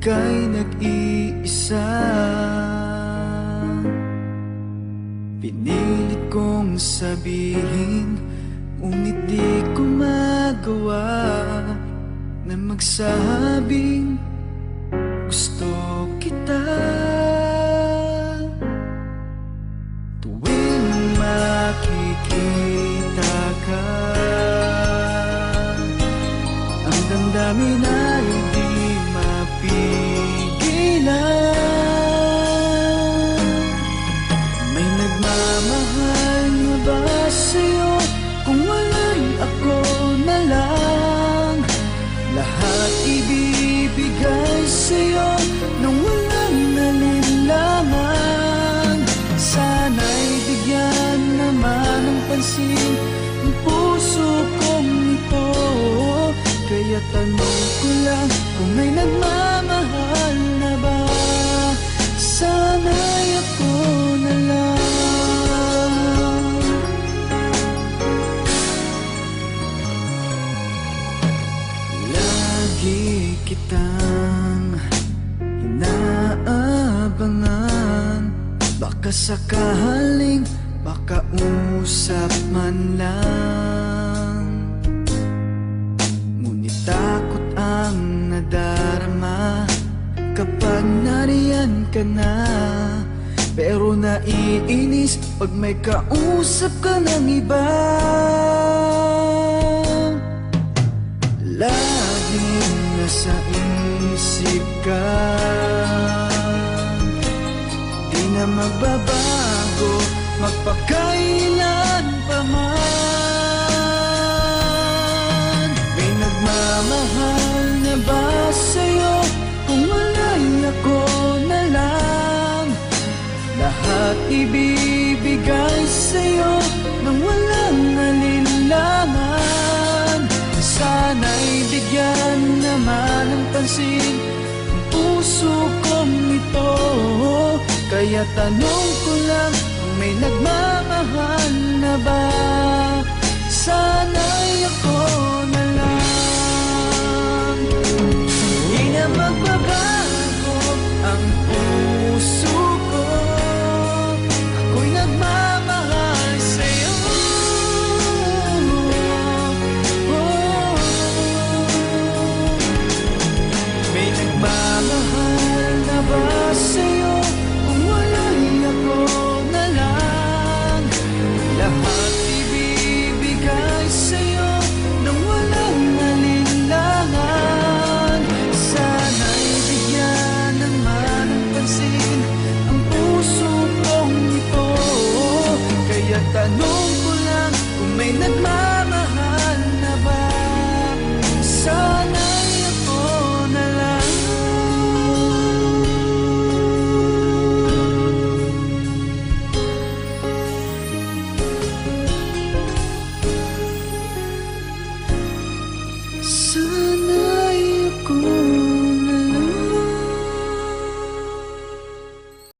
ika'y nag-iisa. Pinilit kong sabihin, ngunit di ko magawa na magsabing gusto kita. Tuwing makikita ka, ang damdamin ay di mapigilan. May nagmamahal na ba sa'yo? Kung wala'y ako na lang, lahat ibibigay sa'yo nang walang nalinlangan. Sana'y bigyan naman ng pansin ang puso kong ito. Kaya tanong ko lang kung may nagmamahal na ba. Sana'y ako na lang. Lagi kitang inaabangan, baka sakaling makausap man lang. Ngunit takot ang nadarama kapag nariyan ka na. Pero naiinis pag may kausap ka ng iba. Laging nasa isip ka, di na magbabago magpakailan pa man. May nagmamahal na ba sa'yo? Kung wala'y ako na lang, lahat ibibigay sa'yo nang walang nalinlangan. Sana'y bigyan naman ng pansin ang puso kong ito. Kaya tanong ko lang kung may nagmamahal na ba. Sana